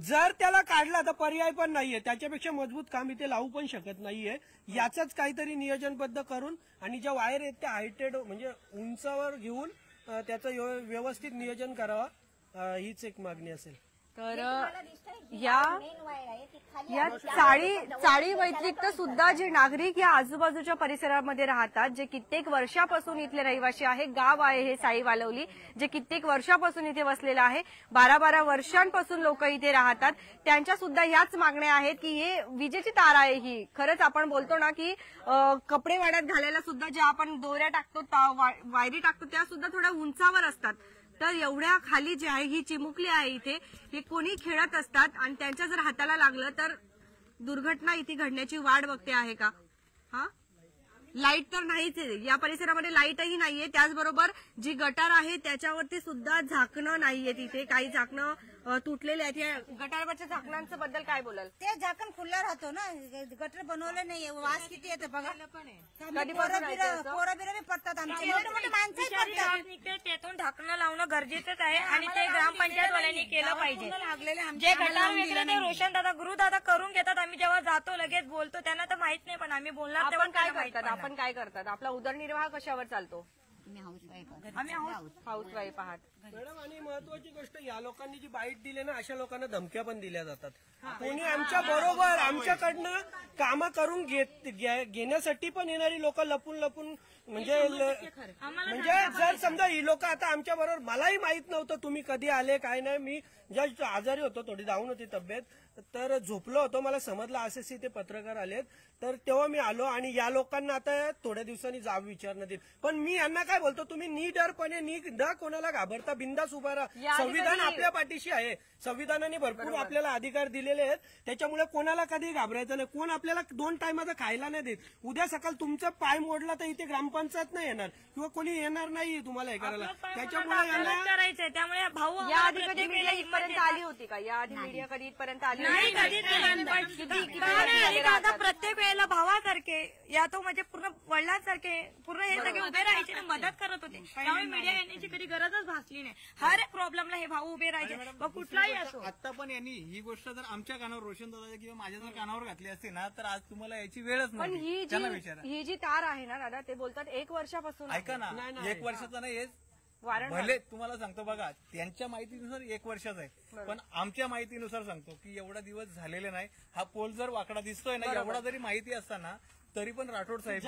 जर त्याला काढला तर पर्याय पण नाहीये, त्याच्यापेक्षा मजबूत काम इथे लावू पण शकत नाहीये. याचंच काहीतरी नियोजनबद्ध करून आणि ज्या वायर आहेत त्या हायटेड म्हणजे उंचावर घेऊन त्याचं व्यवस्थित नियोजन करावं, हीच एक मागणी असेल. तर या चाळी व्यतिरिक्त सुद्धा जे नागरिक या आजूबाजूच्या परिसरामध्ये राहतात, जे कित्येक वर्षापासून इथले रहिवासी आहे, गाव आहे हे साई वालवली, जे कित्येक वर्षापासून इथे वसलेलं आहे, 12-12 वर्षांपासून लोक इथे राहतात, त्यांच्या सुद्धा ह्याच मागण्या आहेत की हे विजेची तार आहे ही. खरंच आपण बोलतो ना की कपडे वाड्यात घालायला सुद्धा ज्या आपण दोऱ्या टाकतो, वायरी टाकतो, त्या सुद्धा थोड्या उंचावर असतात. तर एवढ्या खाली जी आहे ही चिमुकली आहे इथे, हे कोणी खेळत असतात आणि त्यांच्या जर हाताला लागलं तर दुर्घटना इथे घडण्याची वाट बघते आहे का? हा, लाईट तर नाहीच आहे या परिसरामध्ये, लाईटही नाहीये. त्याचबरोबर जी गटार आहे त्याच्यावरती सुद्धा झाकणं नाहीये, तिथे काही झाकणं तुटलेले आहेत. या गटारवरच्या झाकणांचं बद्दल काय बोलाल? ते झाकण खुल्लं राहतो ना, गटर बनवलं नाहीये, वास किती येतं बघा. कधीपासून आहे ते असं? पोरं बिरं बी पडतात, आमचे मोठे मोठे माणसंही पडतात. त्यातून ढाकणं लावणं गरजेचंच आहे आणि ते ग्रामपंचायतवाल्यांनी केलं पाहिजे. जे गटार वगैरे ते रोशन दादा, गुरु दादा करून घेतात. आम्ही जेव्हा जातो लगेच बोलतो, त्यांना तर माहित नाही, पण आम्ही बोलणार तेव्हा काय करतात? आपण काय करतात? आपला उदरनिर्वाह कशावर चालतो? आम्ही हाऊसवाईफ आहात. मॅडम, आणि महत्वाची गोष्ट, या लोकांनी जी बाईट दिली ना, अशा लोकांना धमक्या पण दिल्या जातात. कोणी आमच्या बरोबर आमच्याकडनं कामं करून घेण्यासाठी पण येणारी लोक लपून म्हणजे जर समजा ही लोक आता आमच्या बरोबर, मलाही माहित नव्हतं तुम्ही कधी आले काय नाही, मी जस्ट आजारी होतो, थोडी डाऊन होती तब्येत, तर झोपलो होतो, मला समजलं असे ते पत्रकार आलेत, तर तेव्हा मी आलो आणि या लोकांना आता थोड्या दिवसांनी जाब विचारणं देईल. पण मी यांना काय बोलतो, तुम्ही निडरपणे न कोणाला घाबरता बिंदास उभा राहा. संविधान आपल्या पाठीशी आहे, संविधानाने भरपूर आपल्याला अधिकार दिलेले आहेत, त्याच्यामुळे कोणाला कधी घाबरायचं नाही. कोण आपल्याला 2 टायमाचं खायला नाही देत. उद्या सकाळ तुमचा पाय मोडला तर इथे ग्रामपंचायत नाही येणार किंवा कोणी येणार नाही तुम्हाला हे करायला. त्याच्यामुळे यांना करायचंय. त्यामुळे भाऊ या आधी कधी मीडिया इथपर्यंत आली होती का? या आधी मीडिया कधी इथपर्यंत आली नाही, होती? कधीच नाही. आता प्रत्येक वेळेला भावासारखे या तो म्हणजे पूर्ण वडिलांसारखे पूर्ण हे सगळे उभे राहायचे आणि मदत करत होते. त्यामुळे मीडिया येण्याची कधी गरजच भासली नाही. हर एक प्रॉब्लेमला हे भाऊ उभे राहायचे, मग कुठलाही असो. आता पण यांनी ही गोष्ट जर आमच्या कानावर रोशन दादाच्या किंवा माझ्या जर कानावर घातली असते ना, तर आज तुम्हाला याची वेळच पण नाही. त्याला विचारा. ही जी तार आहे ना दादा, ते बोलतात 1 वर्षापासून ऐका ना, 1 वर्षाचा नाही, वारंवार भले तुम्हाला सांगतो बघा, त्यांच्या माहितीनुसार 1 वर्षाचा आहे, पण आमच्या माहितीनुसार सांगतो की एवढा दिवस झालेले नाही. हा पोल जर वाकडा दिसतोय ना, एवढा जरी माहिती असताना तरी पण राठोड साहेब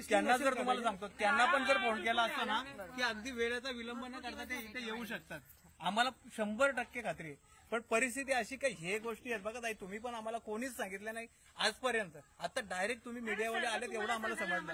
त्यांना जर तुम्हाला सांगतो, त्यांना पण जर फोन केला असता ना की अगदी वेळेचा विलंब न करता ते इथे येऊ शकतात. आम्हाला 100% खात्री आहे. पण परिस्थिती अशी काही हे गोष्टी आहेत बघा ताई, तुम्ही पण आम्हाला कोणीच सांगितलं नाही आजपर्यंत. आता डायरेक्ट तुम्ही मीडियावाले आलेत एवढं आम्हाला समजलं.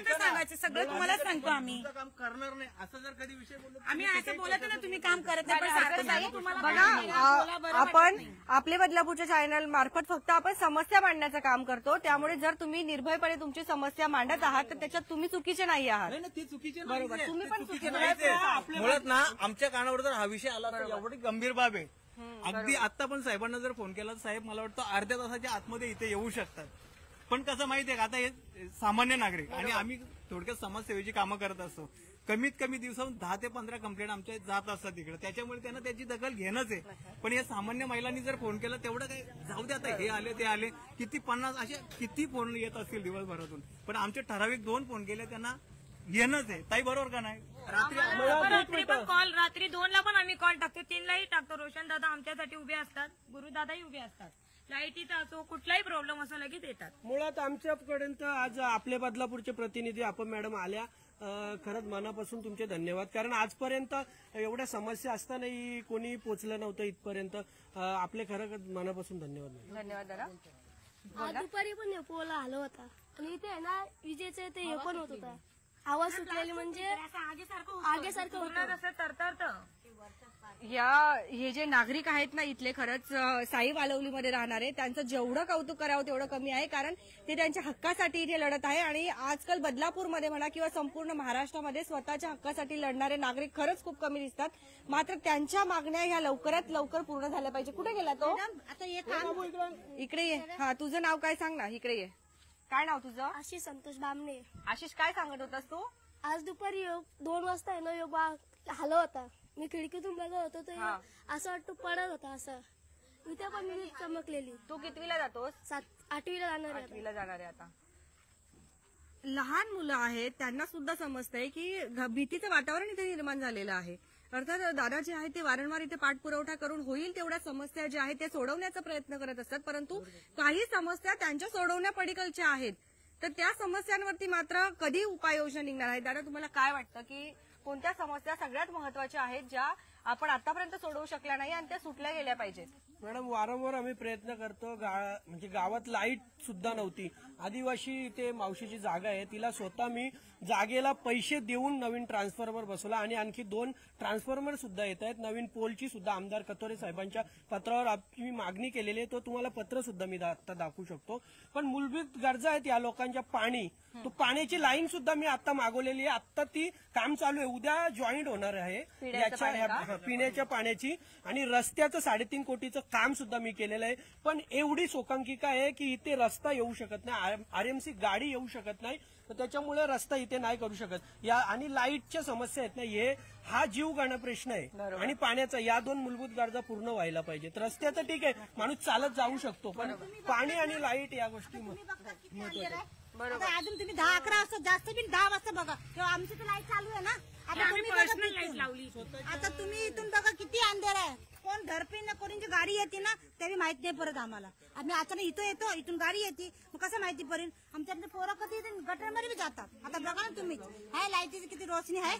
सांगायचं सगळं तुम्हाला सांगतो आम्ही. तुमचं काम करणार नाही असं जर कधी विषय बोललो, आम्ही असं बोलत ना, तुम्ही काम करत नाही, पण सांगतो आम्ही. बघा, आपण आपले बदलापूरच्या चॅनल मार्फत फक्त आपण समस्या मांडण्याचं काम करतो. त्यामुळे जर तुम्ही निर्भयपणे तुमची समस्या मांडत आहात तर त्याच्यात तुम्ही चुकीचे नाही आहात. नाही ते चुकीचे बरोबर, नाहीच तुम्ही आहे. पण ते चुकीचे नाहीच आहे. मुळात ना आमच्या कानावर जर हा विषय आला तर एवढी गंभीर बाब आहे. अगदी आता पण साहेबांना जर फोन केला तर साहेब मला वाटतं अर्ध्या तासाच्या आतमध्ये इथे येऊ शकतात. पण कसं माहितीये का, आता हे सामान्य नागरिक आणि आम्ही थोडक्यात समाजसेवेची कामं करत असतो. कमीत कमी दिवसातून 10 ते 15 कंप्लेंट आमच्या जात असतात तिकडे. त्याच्यामुळे त्यांना त्याची दखल घेणंच आहे. पण या सामान्य महिलांनी जर फोन केला तेवढं काय जाऊ दे, आता हे आले ते आले, किती 50 असे किती फोन येत असतील दिवसभरातून. पण आमचे ठराविक 2 फोन केले, त्यांना येणंच आहे. ताई बरोबर का नाही? रात्री पण कॉल, रात्री 2ला पण आम्ही कॉल टाकतो, 3लाही टाकतो. रोशन दादा आमच्यासाठी उभे असतात, गुरुदादाही उभे असतात. लाईटीचा असो कुठलाही प्रॉब्लेम असो लगेच येतात. मुळात आमच्यापर्यंत आज आपले बदलापूरचे प्रतिनिधी आपण मॅडम आल्या, खरंच मनापासून तुमचे धन्यवाद. कारण आजपर्यंत एवढ्या समस्या असतानाही कोणी पोचलं नव्हतं इथपर्यंत. आपले खरं मनापासून धन्यवाद. धन्यवाद दादा. आज दुपारी पण पोल आलो होता आणि इथे आहे ना विजेचं ते हे पण होत होता, आवाज सुटलेली म्हणजे आगेसारखं होतं. असं तरतरतं. हे जे नागरिक आहेत ना इथले, खरंच साई वालवलीमध्ये राहणारे, त्यांचं जेवढं कौतुक करावं तेवढं कमी आहे. कारण ते त्यांच्या हक्कासाठी इथे लढत आहे. आणि आजकाल बदलापूरमध्ये म्हणा किंवा संपूर्ण महाराष्ट्रामध्ये स्वतःच्या हक्कासाठी लढणारे नागरिक खरंच खूप कमी दिसतात. मात्र त्यांच्या मागण्या ह्या लवकरात लवकर पूर्ण झाल्या पाहिजे. कुठे गेला तो? आता हे काम इकडे ये. हा, तुझं नाव काय सांग ना, इकडे ये. काय नाव तुझं? आशिष संतोष बामणे. आशिष, काय सांगत होतास तू? आज दुपारी 2 वाजता आहे ना योगा आलो होता. मी खिडकीतून बघत होतो तर असं वाटतं पडत होता. असं इथे पण मी चमकलेली. तू कितवीला जातोस? 8वीला जाणार आहे. 8वीला जाणार आहे आता. लहान मुलं आहेत, त्यांना सुद्धा समजतंय की भीतीचं वातावरण इथे निर्माण झालेलं आहे. अर्थात दादा जे आहेत ते वारंवार इथे पाठपुरवठा करून होईल तेवढ्या समस्या ज्या आहेत त्या सोडवण्याचा प्रयत्न करत असतात. परंतु काही समस्या त्यांच्या सोडवण्या पलीकडच्या आहेत. तर त्या समस्यांवरती मात्र कधी उपाययोजना निघणार आहे? दादा, तुम्हाला काय वाटतं की कोणत्या समस्या सगळ्यात महत्वाच्या आहेत ज्या आपण आतापर्यंत सोडवू शकल्या नाही आणि त्या सुटल्या गेल्या पाहिजेत? मॅडम, वारंवार आम्ही प्रयत्न करतो. म्हणजे गावात लाईट सुद्धा नव्हती. आदिवासी ते मावशीची जागा आहे, तिला स्वतः मी जागेला पैसे देऊन नवीन ट्रान्सफॉर्मर बसवला आणि आणखी 2 ट्रान्सफॉर्मर सुद्धा येत आहेत. नवीन पोलची सुद्धा आमदार कतोरे साहेबांच्या पत्रावर मी मागणी केलेली आहे. तो तुम्हाला पत्र सुद्धा मी आता दाखवू शकतो. पण मूलभूत गरजा आहेत या लोकांच्या. पाणी, तो पाण्याची लाईन सुद्धा मी आता मागवलेली आहे. आता ती काम चालू आहे, उद्या जॉईंट होणार आहे याच्या पिण्याच्या पाण्याची. आणि रस्त्याचं 3.5 कोटीचं काम सुद्धा मी केलेलं आहे. पण एवढी शोकांकिका आहे की इथे रस्ता येऊ शकत नाही, आरएमसी गाडी येऊ शकत नाही. तर त्याच्यामुळे रस्ता इथे नाही करू शकत. या आणि लाईटच्या समस्या आहेत ना, हा जीव गण प्रश्न आहे. आणि पाण्याचा, या 2 मूलभूत गरजा पूर्ण व्हायला पाहिजेत. रस्त्याचं ठीक आहे, माणूस चालत जाऊ शकतो, पण पाणी आणि लाईट या गोष्टी महत्वाच्या. आता अजून तुम्ही 10-11 वाजता, जास्त बी 10 वाजता बघा, तेव्हा आमची तर लाईट चालू आहे ना. आता तुम्ही बघा, लाईट लावली. आता तुम्ही इथून बघा किती अंधेर आहे. कोण कोण धरपीन कोणीची गाडी येते ना तरी माहित नाही परत आम्हाला. आम्ही अचानक इथं येतो, इथून गाडी येते, मग कसं माहिती पडेल. आमच्या आपले पोरं कधी गटरमध्ये बी जातात. आता बघा ना तुम्ही, हाय लाईटीची किती रोशनी आहे.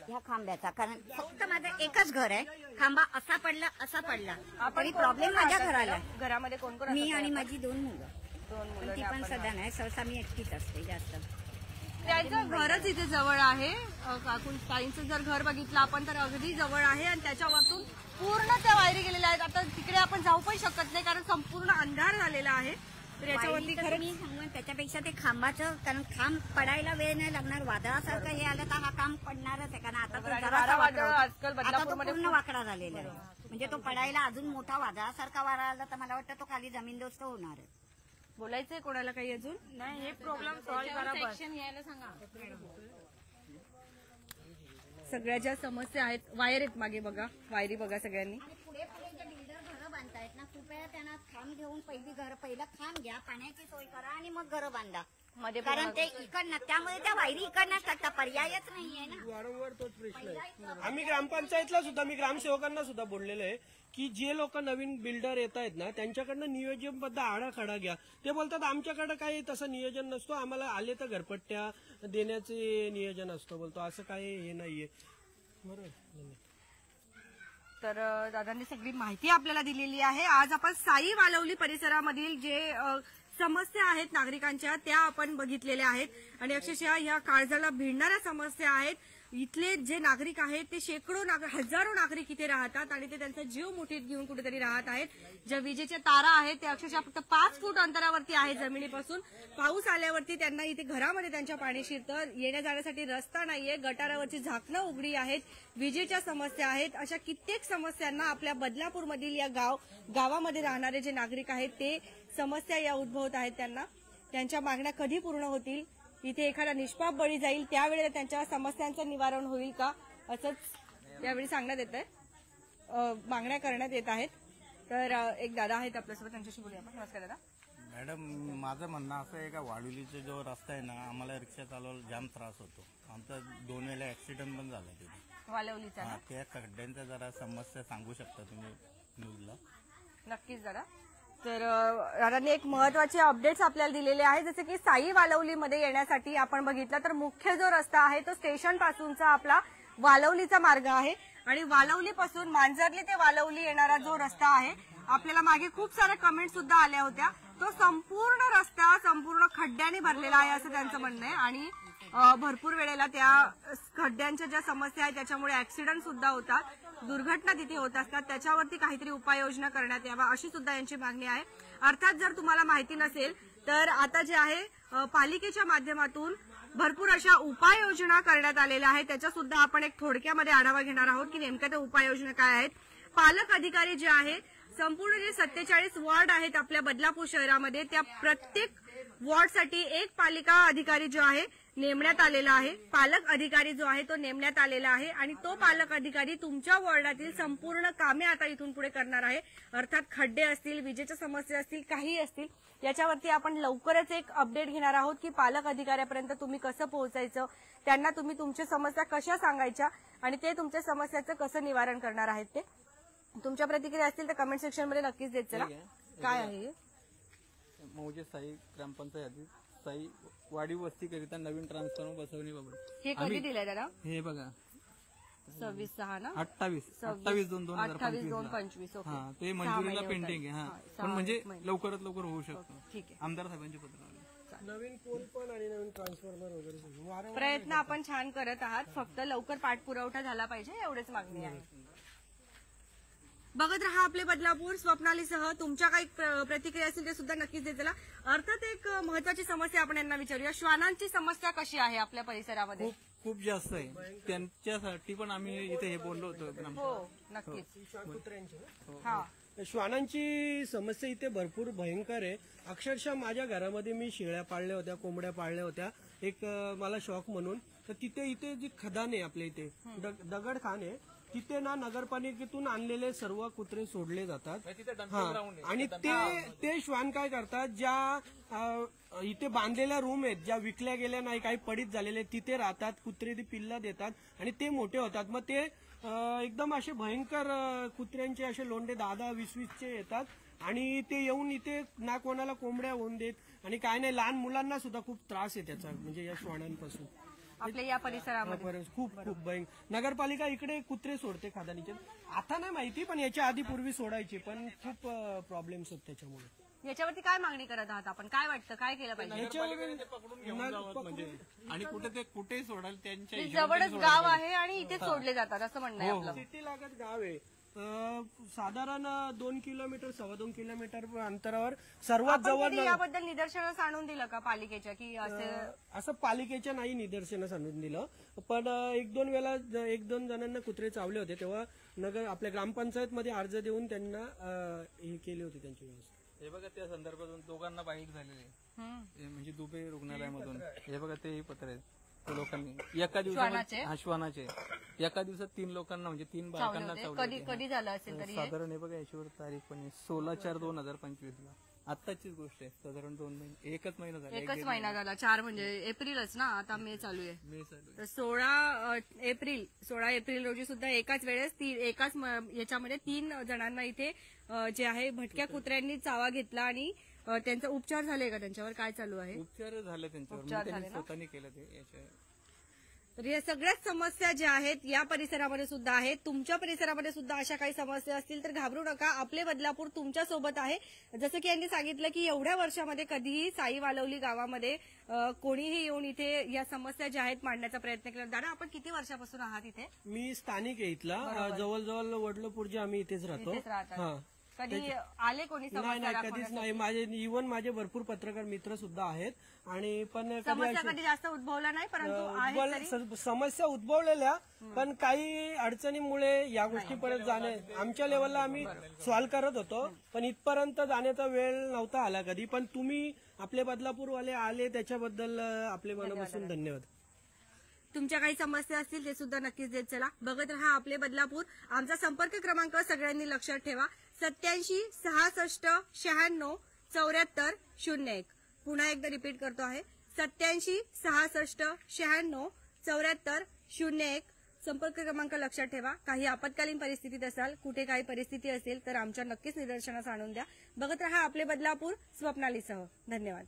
ह्या खांब्याचा, कारण फक्त माझं एकच घर आहे, खांबा असा पडला तरी प्रॉब्लेम माझ्या घराला. घरामध्ये कोण कोण मी आणि माझी 2 मुलं. पण ती पण सध्या नाही, सहसा मी एकटीच असते जास्त. त्यांचं घरच इथे जवळ आहे. काकून ताईंचं जर घर बघितलं आपण तर अगदी जवळ आहे आणि त्याच्यावरतून पूर्ण त्या वायरी गेलेल्या आहेत. आता तिकडे आपण जाऊ पण शकत नाही कारण संपूर्ण अंधार झालेला आहे. तर याच्यावरती खरं मी सांगून त्याच्यापेक्षा ते खांबाचं, कारण खांब पडायला वेळ नाही लागणार. वादळासारखं हे आलं तर हा खांब पडणारच आहे, कारण आता तो जरासा वाकडा होता. आजकाल आता तो पूर्ण वाकडा झालेला आहे. म्हणजे तो पडायला अजून मोठा वादळासारखा वारा आला तर मला वाटतं तो खाली जमीनदोस्त होणार आहे. बोलायचंय कोणाला काही अजून नाही, हे प्रॉब्लेम सॉल्व्ह करा बस. सगळ्या ज्या समस्या आहेत, वायर आहेत मागे बघा, वायरी बघा सगळ्यांनी. पुढे बिल्डर घरं बांधतायत ना, कृपया त्यांना खांब घेऊन पहिला खांब घ्या, पाण्याची सोय करा आणि मग घरं बांधा. कारण ते इकडनं, त्यामुळे त्या वायरी इकडनंच टाकतात, पर्यायच नाहीये ना. वारंवार तोच प्रश्न आहे. आम्ही ग्रामपंचायतला सुद्धा, मी ग्रामसेवकांना सुद्धा बोललेलं आहे की जे लोक नवीन बिल्डर येत आहेत ना त्यांच्याकडनं नियोजनबद्ध आराखडा घ्या. ते बोलतात आमच्याकडे काही तसं नियोजन नसतो, आम्हाला आले तर घरपट्ट्या देण्याचे नियोजन असतं. बोलतो असं काही हे नाहीये. बरोबर. तर दादांनी सगळी माहिती आपल्याला दिलेली आहे. आज आपण साई वालवली परिसरामधील जे समस्या आहेत नागरिकांच्या त्या आपण बघितलेल्या आहेत आणि अक्षरशः या काळजाला भिडणाऱ्या समस्या आहेत. इथले जे नागरिक आहेत ते शेकडो हजारो नागरिक इथे राहतात आणि ते त्यांचा जीव मुठीत घेऊन कुठेतरी राहत आहेत. ज्या विजेच्या तारा आहेत त्या अक्षरशः फक्त 5 फूट अंतरावरती आहे जमिनीपासून. पाऊस आल्यावरती त्यांना इथे घरामध्ये त्यांच्या पाणी शिरतं, येण्या जाण्यासाठी रस्ता नाहीये, गटारावरची झाकणं उघडी आहेत, विजेच्या समस्या आहेत. अशा कित्येक समस्यांना आपल्या बदलापूरमधील या गावामध्ये राहणारे जे नागरिक आहेत ते समस्या या उद्भवत आहेत. त्यांच्या मागण्या कधी पूर्ण होतील, इथे एखादा निष्पाप बळी जाईल त्यावेळेला त्यांच्या समस्यांचं निवारण होईल का, असंच यावेळी सांगण्यात येत आहे, मागण्या करण्यात येत आहेत. तर एक दादा आहेत आपल्यासोबत, त्यांच्याशी बोलूया आपण. नमस्कार दादा. मॅडम, माझं म्हणणं असं आहे का वाडोलीचा जो रस्ता आहे ना, आम्हाला रिक्षा चालवायला जाम त्रास होतो. आमचा 2 वेळा ऍक्सिडेंट पण झाला तिथे वालवलीचा. त्या खड्ड्यांचा जरा समस्या सांगू शकता तुम्ही न्यूजला? नक्कीच दादा. तर दादांनी एक महत्वाचे अपडेट्स आपल्याला दिलेले आहेत, जसे की साई वालवलीमध्ये येण्यासाठी आपण बघितलं तर मुख्य जो रस्ता आहे तो स्टेशन पासूनचा आपला वालवलीचा मार्ग आहे आणि वालवलीपासून मांजर्ली ते वालवली येणारा जो रस्ता आहे, आपल्याला मागे खूप साऱ्या कमेंट सुद्धा आल्या होत्या, तो संपूर्ण रस्ता संपूर्ण खड्ड्याने भरलेला आहे असं त्यांचं म्हणणं आहे. आणि भरपूर वेळेला त्या खड्ड्यांच्या ज्या समस्या आहेत त्याच्यामुळे ऍक्सिडेंट सुद्धा होतात, दुर्घटना तिथे होत असतात, त्याच्यावरती काहीतरी उपाययोजना करण्यात यावा अशी सुद्धा यांची मागणी आहे. अर्थात जर तुम्हाला माहिती नसेल तर आता जे आहे पालिकेच्या माध्यमातून भरपूर अशा उपाययोजना करण्यात आलेल्या आहेत, त्याचा सुद्धा आपण एक थोडक्यामध्ये आढावा घेणार आहोत की नेमक्या त्या उपाययोजना काय आहेत. पालक अधिकारी जे आहे, संपूर्ण जे 47 वॉर्ड आहेत आपल्या बदलापूर शहरामध्ये, त्या प्रत्येक वॉर्डसाठी एक पालिका अधिकारी जो आहे नेमण्यात आलेला आहे, पालक अधिकारी जो आहे तो नेमण्यात आलेला आहे आणि तो पालक अधिकारी तुमच्या वॉर्डातील संपूर्ण कामे आता इथून पुढे करणार आहे. अर्थात खड्डे असतील, विजेच्या समस्या असतील, काही असतील, याच्यावरती आपण लवकरच एक अपडेट घेणार आहोत की पालक अधिकाऱ्यापर्यंत तुम्ही कसं पोहोचायचं, त्यांना तुम्ही तुमच्या समस्या कशा सांगायच्या आणि ते तुमच्या समस्याचं कसं निवारण करणार आहेत. ते तुमच्या प्रतिक्रिया असतील तर कमेंट सेक्शन मध्ये नक्कीच देत चला. काय आहे मौजे साई ग्रामपंचायत साई वाढीव वस्तीकरिता नवीन ट्रान्सफॉर्मर बसवण्याबाबत हे कधी दिलंय दादा? हे बघा 26/6 ना, 28/2/2025. हा, ते मंजुरीला पेंडिंग आहे. हा, पण म्हणजे लवकरात लवकर होऊ शकतो. ठीक आहे. आमदार साहेबांचे पत्र आले. नवीन पोल पण आणि नवीन ट्रान्सफॉर्मर वगैरे प्रयत्न आपण छान करत आहात, फक्त लवकर पाठपुरवठा झाला पाहिजे एवढेच मागणी आहे. बघत रहा आपले बदलापूर. स्वप्नालीसह तुमच्या काही प्रतिक्रिया असतील ते सुद्धा नक्कीच देत चला. अर्थात एक महत्वाची समस्या आपण यांना विचारूया, श्वानांची समस्या कशी आहे आपल्या परिसरामध्ये? खूप जास्त आहे, त्यांच्यासाठी पण आम्ही इथे हे बोललो होतो. हो नक्कीच. हा, श्वानांची समस्या इथे भरपूर भयंकर आहे. अक्षरशः माझ्या घरामध्ये मी शेळ्या पाळल्या होत्या, कोंबड्या पाळल्या होत्या, एक मला शॉक म्हणून. तर तिथे इथे जी खदान आहे आपल्या इथे दगड खान आहे, तिथे ना नगरपालिकेतून आणलेले सर्व कुत्रे सोडले जातात. तिथे dumping हा. ground आहे. आणि ते श्वान काय करतात, ज्या इथे बांधलेल्या रूम आहेत ज्या विकल्या गेल्या नाही, काही पडीत झालेले, तिथे राहतात कुत्रे, ती पिल्ला देतात आणि ते मोठे होतात. मग ते एकदम असे भयंकर कुत्र्यांचे असे लोंढे 10-20चे येतात आणि ते येऊन इथे ना कोणाला कोंबड्या होऊन देत आणि काय नाही, लहान मुलांना सुद्धा खूप त्रास आहे त्याचा, म्हणजे या श्वानांपासून आपल्या या परिसरामध्ये खूप भयंकर. नगरपालिका इकडे कुत्रे सोडते खादानीचे, आता नाही माहिती, पण याच्या आधी पूर्वी सोडायची, पण खूप प्रॉब्लेम्स आहेत त्याच्यामुळे. याच्यावरती काय मागणी करत आहात आपण? काय वाटतं, काय केलं पाहिजे? पकडून घेऊन जावं म्हणजे, आणि कुठे सोडाल त्यांच्या हे जवळच गाव आहे आणि इथे सोडले जातात असं म्हणणं आहे आपलं. सिटी लागत गाव आहे, साधारण 2 किलोमीटर 2.25 किलोमीटर अंतरावर सर्वात आपण जवळ. कधी याबद्दल निदर्शनच आणून दिलं का पालिकेच्या, की असं पालिकेच्या नाही निदर्शनास आणून दिलं, पण 1-2 जणांना कुत्रे चावले होते, तेव्हा आपल्या ग्रामपंचायत मध्ये अर्ज देऊन त्यांना हे केली होती त्यांची व्यवस्था. हे बघा त्या संदर्भातून दोघांना बाईट झालेले, म्हणजे दुबे रुग्णालयामधून. हे बघा ते पत्र आहे, लोकांनी एका दिवसात श्वानाचे एका दिवसात 3 लोकांना, म्हणजे 3 बायकांना चावले. कधी झालं असेल तरी साधारण हे बघा याच्यावर तारीख पण 16/4/2025 ला, आत्ताचीच गोष्ट आहे. साधारण 2 महिने, एकच महिना झाला. 1 महिना झाला, 4 म्हणजे एप्रिलच ना, आता मे चालू आहे. मे चालू तर 16 एप्रिल रोजी सुद्धा एकाच वेळेस एकाच याच्यामध्ये 3 जणांना इथे जे आहे भटक्या कुत्र्यांनी चावा घेतला आणि त्यांचा उपचार झाले का? त्यांच्यावर काय चालू आहे? उपचार झाले त्यांच्यावर, त्यांनी स्वतःने केलं ते. याच्या तर या सगळ्याच समस्या ज्या आहेत या परिसरामध्ये सुद्धा आहेत. तुमच्या परिसरामध्ये सुद्धा अशा काही समस्या असतील तर घाबरू नका, आपले बदलापूर तुमच्या सोबत आहे. जसं की यांनी सांगितलं की एवढ्या वर्षामध्ये कधीही साई वालवली गावामध्ये कोणीही येऊन इथे या समस्या ज्या आहेत मांडण्याचा प्रयत्न केला. दादा, आपण किती वर्षापासून आहात इथे? मी स्थानिक आहे इथला, जवळजवळ वडलोपूरचे, आम्ही इथेच राहतो. कधी आले कोणी नाही, कधीच नाही. माझे भरपूर पत्रकार मित्र सुद्धा आहेत, आणि पण समस्या कधी जास्त उद्भवल्या नाही, परंतु समस्या उद्भवलेल्या, पण काही अडचणीमुळे या गोष्टीपर्यंत जाणे, आमच्या लेवलला आम्ही सॉल्व्ह करत होतो, पण इथपर्यंत जाण्याचा वेळ नव्हता आला कधी. पण तुम्ही आपले बदलापूरवाले आले, त्याच्याबद्दल आपले मनापासून धन्यवाद. तुमच्या काही समस्या असतील ते सुद्धा नक्कीच देत चला. बघत रहा आपले बदलापूर. आमचा संपर्क क्रमांक सगळ्यांनी लक्षात ठेवा, 87 66 96 74 01. पुन्हा एकदा रिपीट करतो आहे, 87 66 96 74 01. संपर्क क्रमांक लक्षात ठेवा. काही आपत्कालीन परिस्थितीत असाल, कुठे काही परिस्थिती असेल तर आमच्या नक्कीच निदर्शनास आणून द्या. बघत रहा आपले बदलापूर स्वप्नालीसह. धन्यवाद.